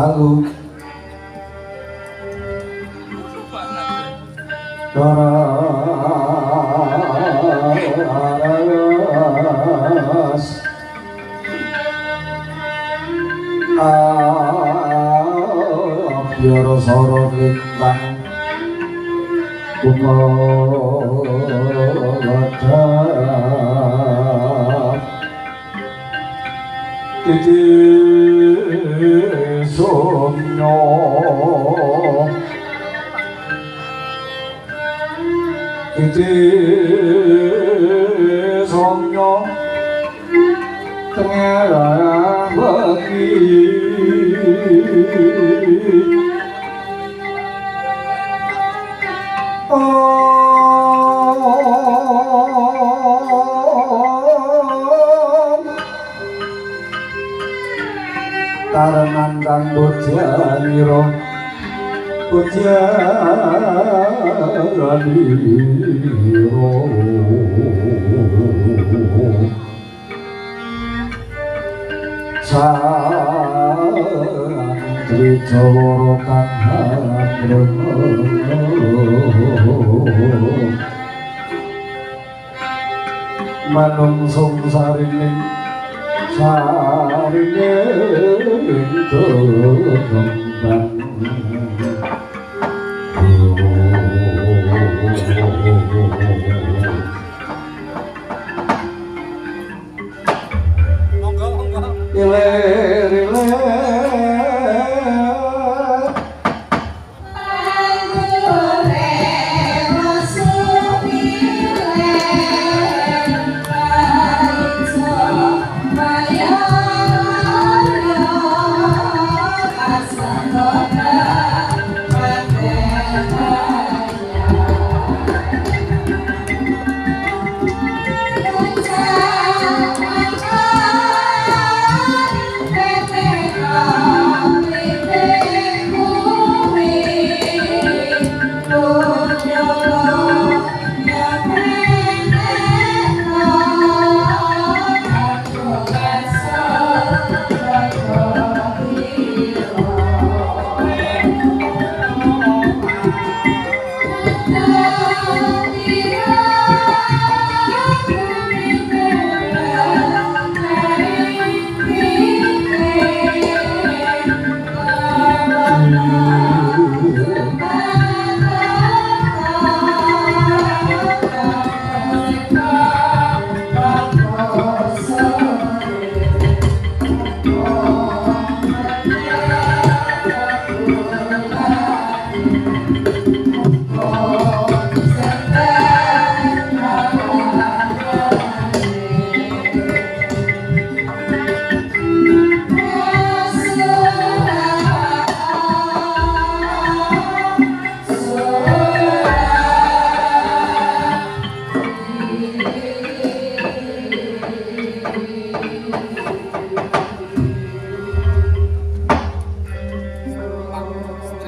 dalu daras biara sara lintang kumaladap titi somyo titi somyo tengera bagi karenan kang bodyanira bodyanira santri Jawara kang habrana manungsung sarining kembang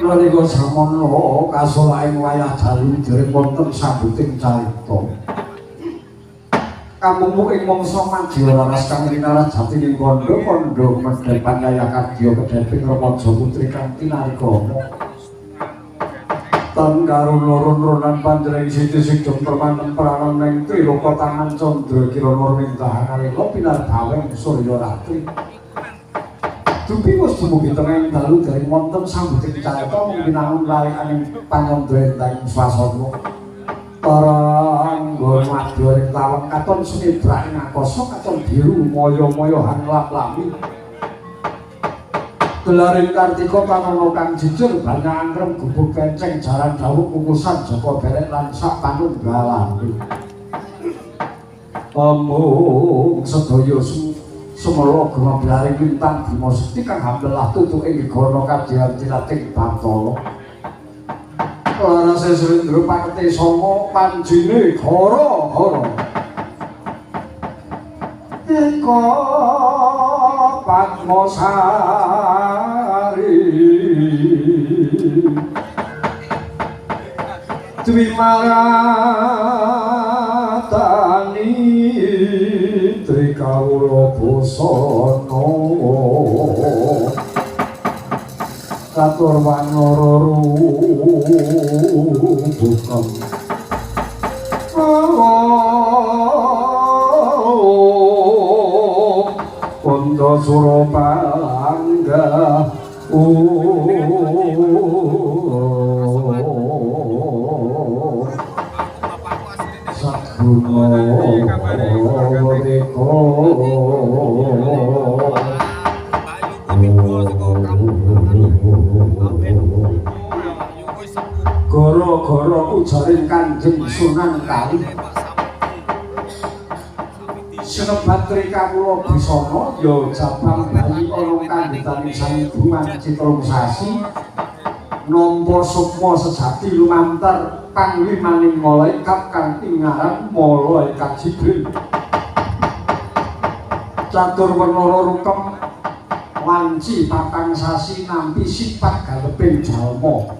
menika samono kasolaing wayah dalu dereng wonten sambuting carita. Kamumu ing mangsa Manjalaras kang rinaras jati ing kandha medhepan Yaya Kadya kedheping Ramaja putri kang tinarikama. Tan karo loro-loran panjenengan siti sidhong permanen pranan ing Triloka tangan Candra Kirana mintahan alika pinarbaweng Surya Ratri. Dupi wis dumugi tengahing dalu dereng wonten sambuting carita mung pinangun lalekaning panyandra ing swasana. Para anggon madya ing tawang katon sumibrak ing akasa katon biru maya-maya hanglap-lami. Gelaring Kartika panono kang jujur banyak angkrem gubuk kenceng jaran dawuh kukusan Joko Berek lan sak panunggalane. Amung sedaya semelo gemablaring lintang Bima Sekti kang hambelah tutuke Gana Kadyan Tilating Batara. Larase Srendra Paketi Sanga panjine hara-hara. Eka Padmasari Dwi maratani Trikawula busana Catur wanara rubukam Kondo Surabangga Sadguna Reko Gara-gara ujaring Kanjeng Sunan Kali Sinebat Trikawula Bisana ya Jabang Bayi ana kandhetaning Sang Hyang Citra Sasi nampa sukma sejati lumantar panglimaning malaikat kang ingaran malaikat Jibril catur werna rukem wanci patang sasi nampi sifat galeping jalma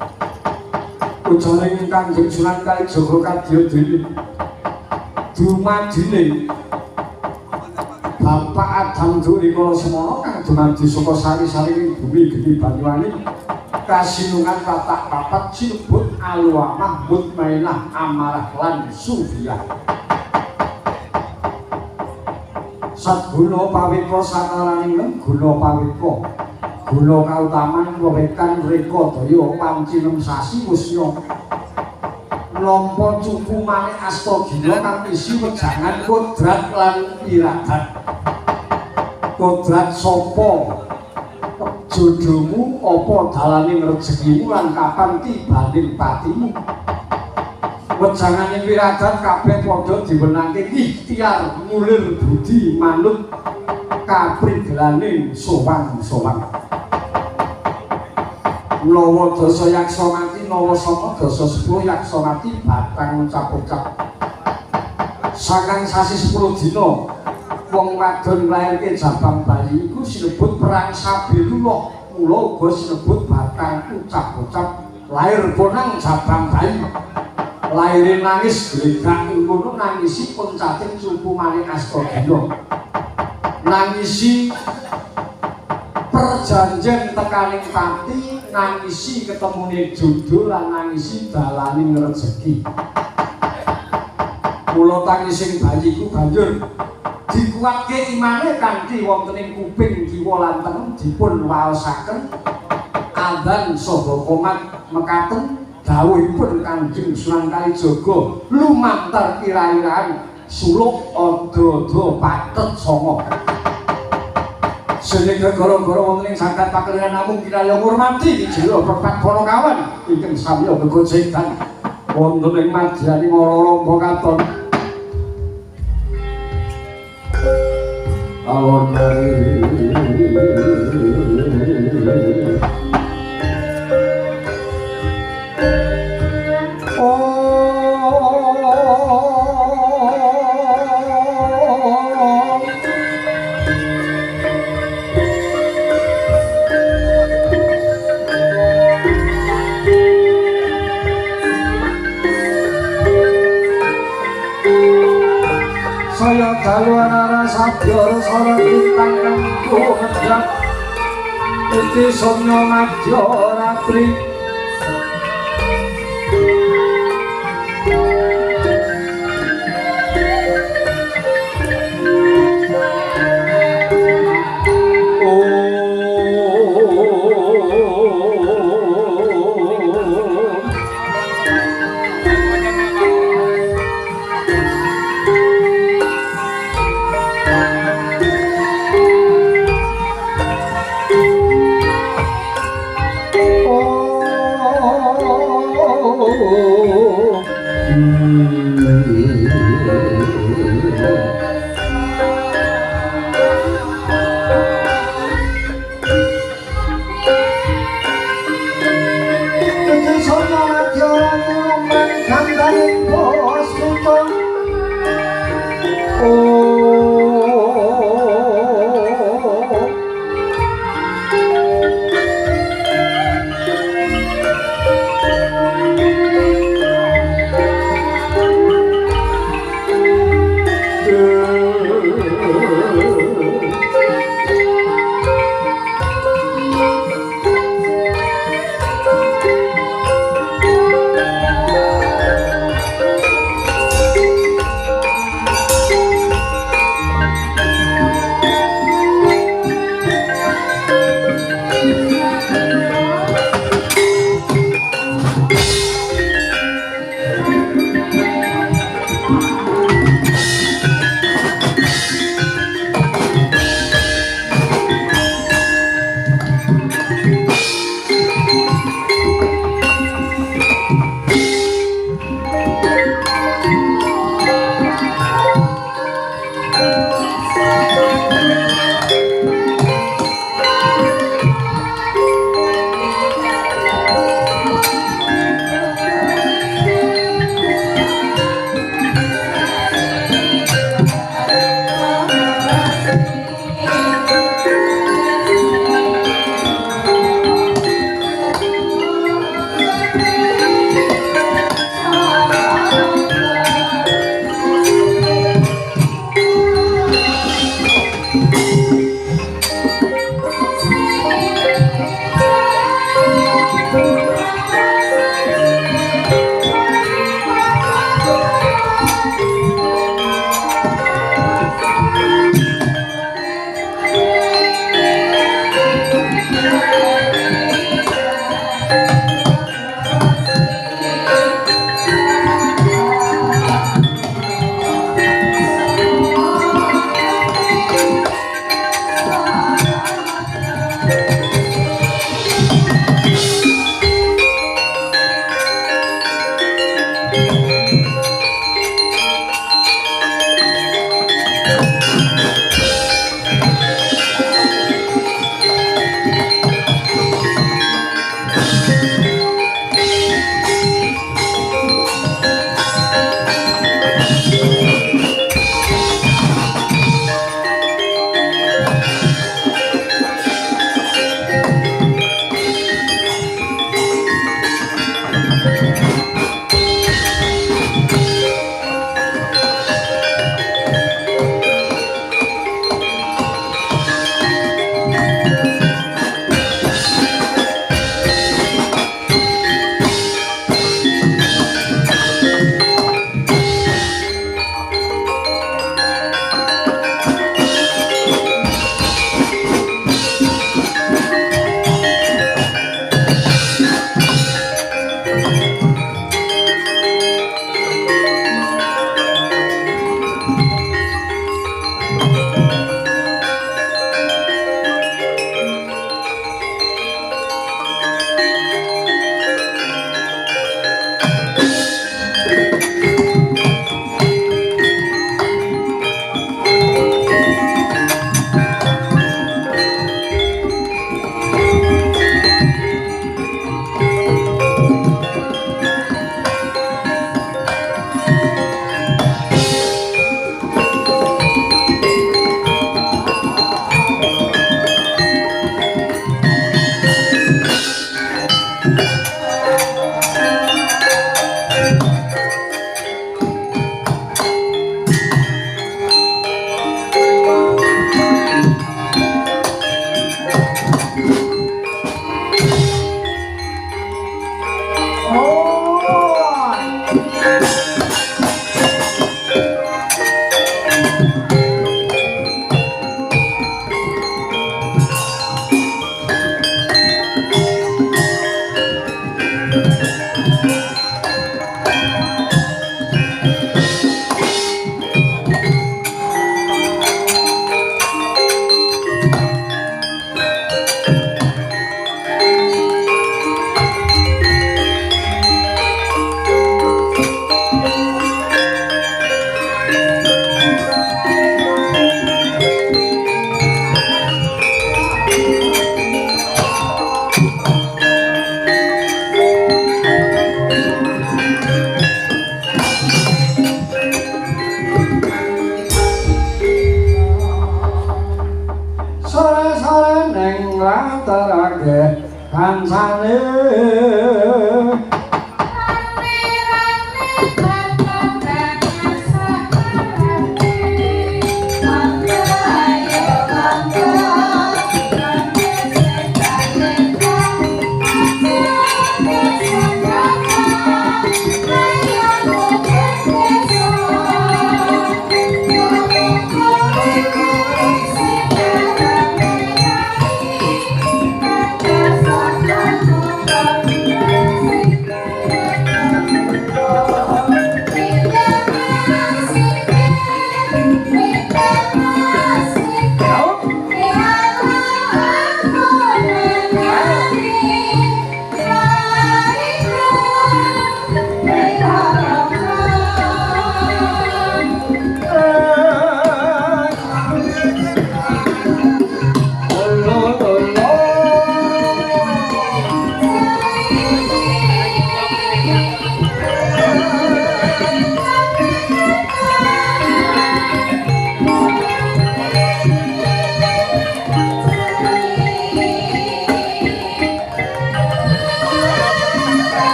ujaring Kanjeng Sunan Kalijaga kadya dene dumadine Bapak Adam Duri Kala Semana kang dumadi saka sari-sarining bumi geni Banyuwangi kasinungan watak papat sinebut Alwamah Mutmainah Amarah lan Sufiyah Sadguna pawika sakaraning guna pawika guna kautaman wewetan reka daya pancinem sasi musya nampa cupu maneh astagina kang isi wejangan kodrat lan iradat kodrat sapa jodohmu apa dalaning rezekimu lan kapan tibaning patimu wejanganing wiradat kabeh padha diwenangke ikhtiar ngulir budi manut kaprigelaning sowan-sowan Nawa dasa yaksa mati nawa saka dasa 10 yaksa mati batang ucap-ucap sakang sasi 10 dina wong wadon nglairke Jabang Bayi iku sinebut perang Sabilullah mula uga sinebut batang ucap-ucap lair ponang Jabang Bayi laire nangis glegak ngono nangisi puncating cupu maning astagina nangisi perjanjian tekaning pati nangisi ketemune jodoh lan nangisi dalaning rezeki mula tangising bayiku banjur dikuatke imane kanthi wontening kuping kiwa lan tengen dipun waosaken adzan saha qomat mekaten dawuhipun Kanjeng Sunan Kalijaga lumantar kira-kiraan suluk ada-ada pathet sanga Seneka gara-gara wonten ing saged pakeliran namung kiraya ngurmati jero pepat para kawan ingkang samya gegojegan wonten ing madyaning ora-ora katon alon saya daluan arah sabya sora bintang kang ngedhap iki somya madya ratri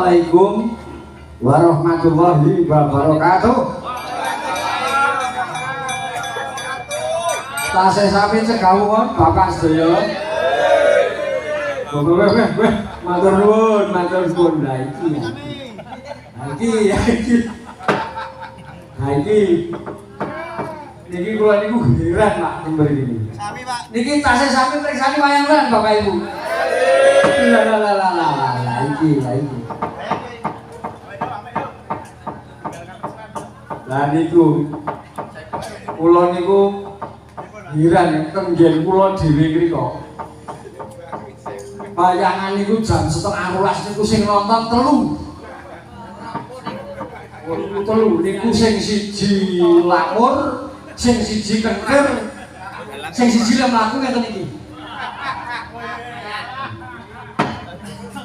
Assalamualaikum warahmatullahi wabarakatuh. tasih sami cegawon bapak sedaya. Weh, matur nuwun. Lah iki. Niki kula niku heran Pak timber iki. Sami Pak. Niki tasih sami periksani wayang-wayang Bapak Ibu. Lah iki. Lah niku kula niku heran tenggen kula dhewe mriko. Wayangan niku jam 12:30 niku sing nonton 3 niku sing siji lamur, sing siji kengker, sing siji lek mlaku ngeten iki.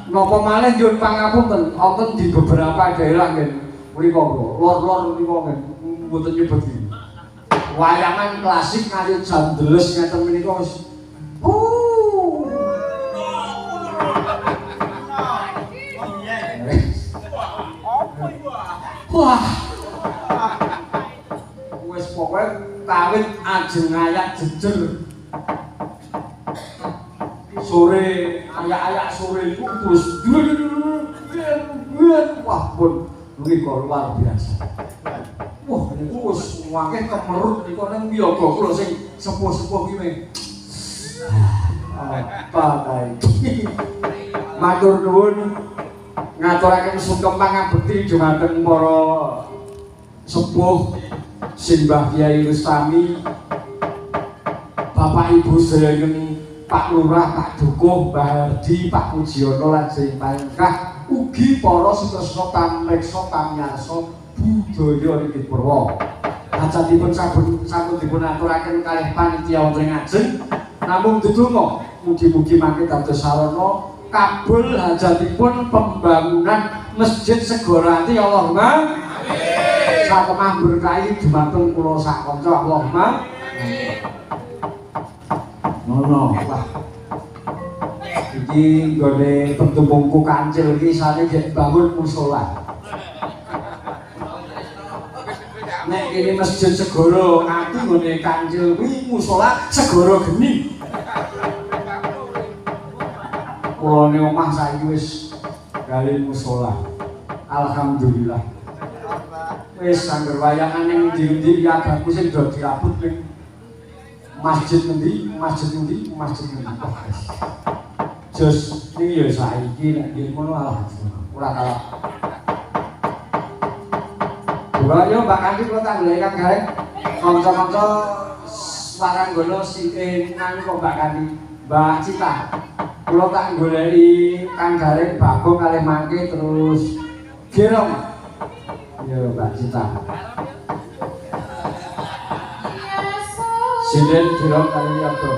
Napa malih nyuwun pangapunten wonten di beberapa daerah nggih mriku lor-lor mriku nggih mboten nyebut iki. Wayangan klasik kaya jam 12 ngeten menika wis wah. Wis pokoke kawit ajeng ayak jejer. Sore ayak-ayak sore iku terus wah pun niku luar biasa. Wah niku wis akeh kemerut niku nang wiyaga kula sing sepuh-sepuh iki. Apa kae. Matur nuwun ngaturaken sungkem pangabekti dhumateng para sepuh Simbah Kyai Rustami, Bapak Ibu sedaya Pak Lurah, Pak Dukuh, Mbah Hardi, Pak Pujiono lan sing panggah ugi para sutresna pamriksa pamirsa budaya Riki Purwa. Hajatipun sampun dipun aturaken kalih panitia wonten ngajeng namung ndedonga mugi-mugi mangke dados sarana kabul hajatipun pembangunan Masjid Segorati Allahumma amin. Satemah berkahi dumateng kula sak kanca Allahumma amin. Ngono, wah. Iki nggone pentumpungku kancil iki sane gek bangun musala. Nek kene Masjid Segoro ati nggone kancil kuwi musala Segoro Geni. Kulone omah saiki wis gawe musala. Alhamdulillah. Wis angger wayangan ning ndi-ndi adatku sing do dirabut ning masjid endi? Jos iki ya saiki nek nggih ngono alhamdulillah. Ora kalah. Ora yo Mbak Kanti kula tak golek Kang Gareng. Kanca-kanca Waranggono sing nang kok Mbak Kanti, Mbak Cita. Kula tak goleki Kang Gareng Bagong kalih mangke terus Gerong. Yo Mbak Cita. Sinden Gerong kalih Yabdo.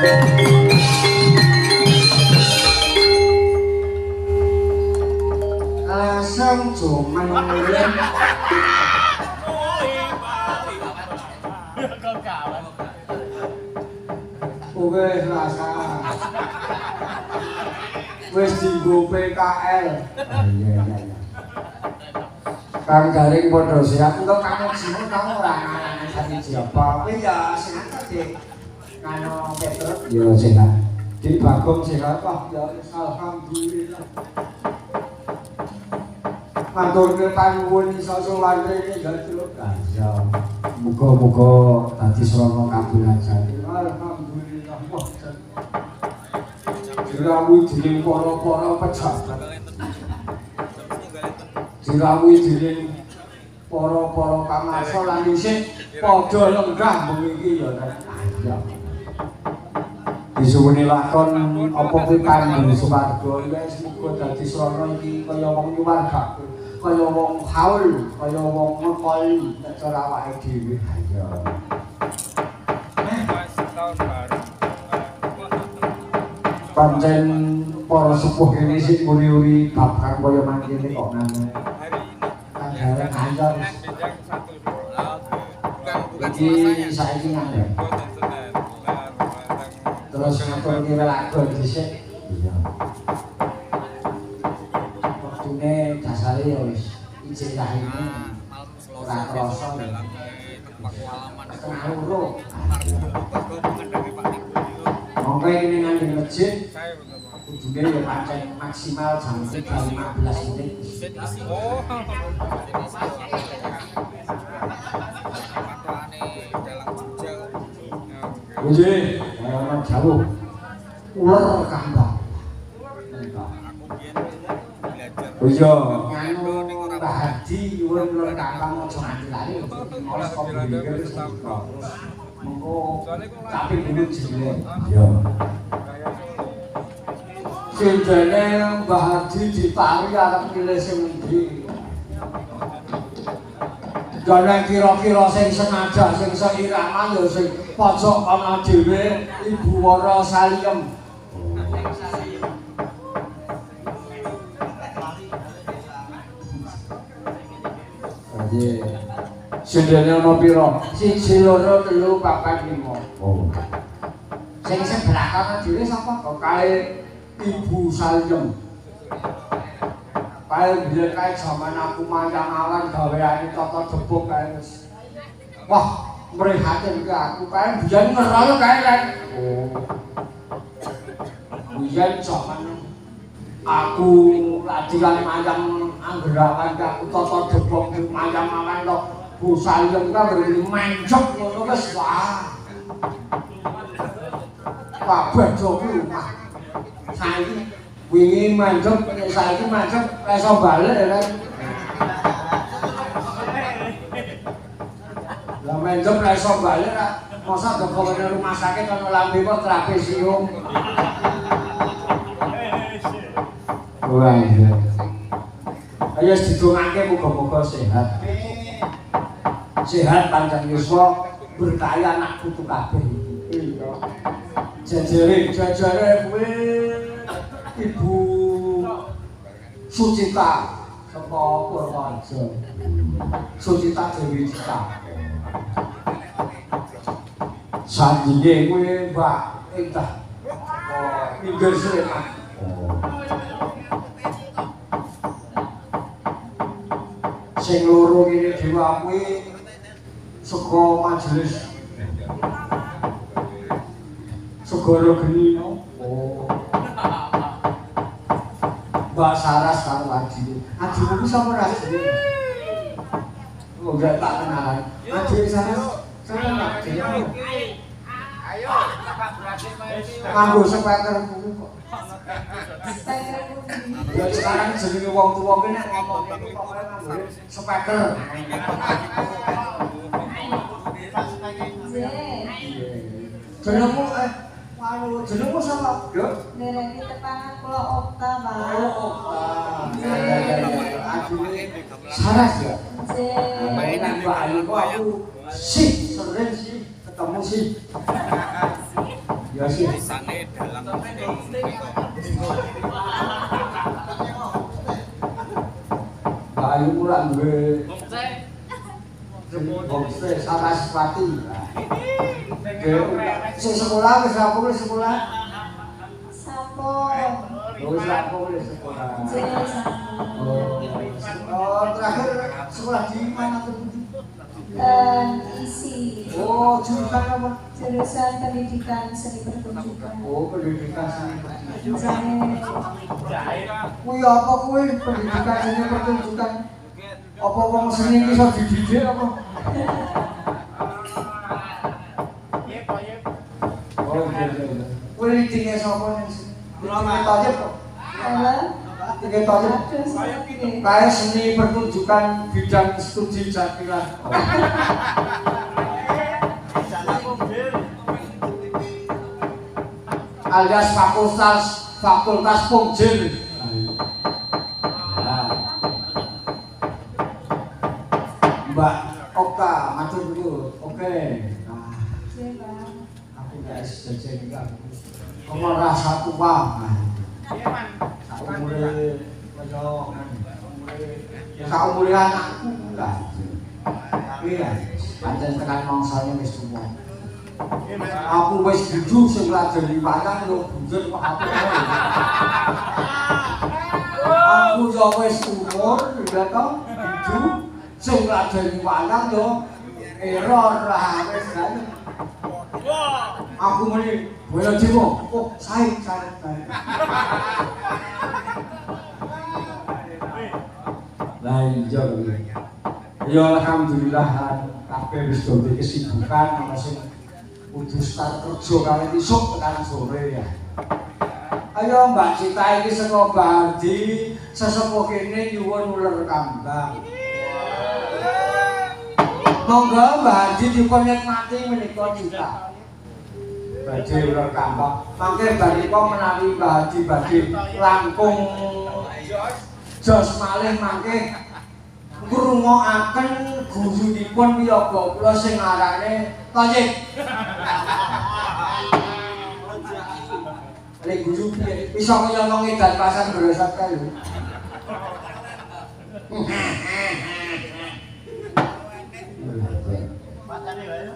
Asam cuman wis rasa wis dienggo PKL. Iya. Kang Garing padha sehat entuk kamu jimu kamu ora ngarani sati japa. Kuwi ya sehat Dik. Kano Petrus ya sehat. Dik Bagong sehat kok ya alhamdulillah. Matur panuwun iso sowan rene Gatruk. Ya. Muga-muga dadi srana kabulajan. Alhamdulillah. Dirawuhi dening para pejabat. Dirawuhi dening para kamarsa lan isih padha lenggah bengi ya. Ya. Disuwuni lakon apa kuwi kanggo swarga wis muga dadi srana iki kaya wong nyuwarga. Kaya wong haul, kaya wong ngekol nek cara awake dhewe. Ya. Pancen para sepuh kene sing uri-uri bab kang kaya mangkene kok nang. Kang Gareng anyar. Iki saiki ngene. Terus ngatur kira lakon dhisik. Iya. Waktune dasare ya wis ijin lahirne ora krasa. Setengah loro. Monggo ini nang masjid kudune ya pancen maksimal jam 3.15 menit. Oh. Nggih, ana jauh. Uler kambang. Oh iya, nganu Mbah Hadi nyuwun uler kambang aja nganti lali. Males kok terus monggo tapi dulu jenenge. Iya. Sindene Mbah Hadi ditari arep milih sing endi. Jane kira-kira sing senada sing seirama ya sing pojok ana dhewe Ibu Wara Saliem. Nggih. Sindene ana pira? 1 2 3 4 5. Oh. Sing sebelah kanan dhewe sapa? Kok kae Ibu Saliem. Kae biyen kae jaman aku manjang awan gaweane tata debuk kae wis. Wah, mrihatin ke aku kae biyen ngerol kae kan. Oh. Biyen jaman aku latihan manjang anggerawan aku tata debuk manjang awan kok Bu Saliem ka beri mencok ngono wis wah. Kabeh do rumah. Saiki wingi mandhep saiki mandhep iso balik ya kan. Lah mandhep iso balik ra mosok dokter rumah sakit ana lambe kok trapesium. Wah iya. Ayo didongake muga-muga sehat. Sehat panjang yuswa berkaya anak putu kabeh. Iya. Jajare kuwi Ibu Sucita saka Purworejo. Sucita Dewi Cita. Sandinge kuwi Mbak Indah. Pinggir Sleman. Sing loro kene dhewe kuwi saka majelis Segara Genino. Oh. Mbak Saras karo adine. Adine ku sapa ra adine? Oh, gak tak kenalan. Adine Saras. Sana adine. Ayo, Pak Brasil nganggo speaker kuwi kok. Ya sekarang jenenge wong tuwa ki nek ngomong kok nganggo speaker. Jenengmu jenengmu sapa? Yo. Nereni tepangan kula Okta, Pak. Oh, Okta. Ya. Adine Saras ya. Nggih. Main Mbak Ayu kok aku sih sering sih ketemu sih. Ya sih. Tulisannya dalam Bayu pula duwe Homestay Saraswati. Sing sekolah wis rampung wis sekolah. Sampun. Wis rampung wis sekolah. Oh, terakhir sekolah di mana tuh? Isi. Oh, jurusan apa? Jurusan pendidikan seni pertunjukan. Oh, pendidikan seni pertunjukan. Jane. Apa kuwi pendidikan seni pertunjukan? Apa wong seni iki iso dididik apa? Oh, iya. Kuwi leading-e sapa ning sini? Leading-e Toyib kok. Halo. Leading-e Toyib. Aduh, sakit. Kayak seni pertunjukan bidang studi Jakilan. Alias fakultas Pungjil. Mbak Oka, matur dulu. Oke. Nah, Oke, Bang. aku guys jajan enggak. Kamu rasa tua. Aku mulai umure anakku lah. Iya, pancen tekan mangsane wis tuwa. Aku wis duduk sing lajeng wayang lho bunjer kok aku. Aku yo wis umur lha to duduk sing lajeng wayang yo error lah wis kan. Aku muni boyo dewa. Oh, sae. Lah iya. Ya alhamdulillah kabeh wis dadi kesibukan ana sing kudu start kerja kali isuk tekan sore ya. Ayo Mbak Cita iki saka Bardi sesepuh kene nyuwun uler kambang. Monggo Mbak Haji dipun nikmati menika Cita. Badhe uler kambang. Mangke barika menawi Mbak Haji badhe langkung jos malih mangke ngrungokaken gurunipun wiyaga kula sing arane Toyib. Lek guru piye iso kaya wong edan pasar berosot kae lho. Pacane wae.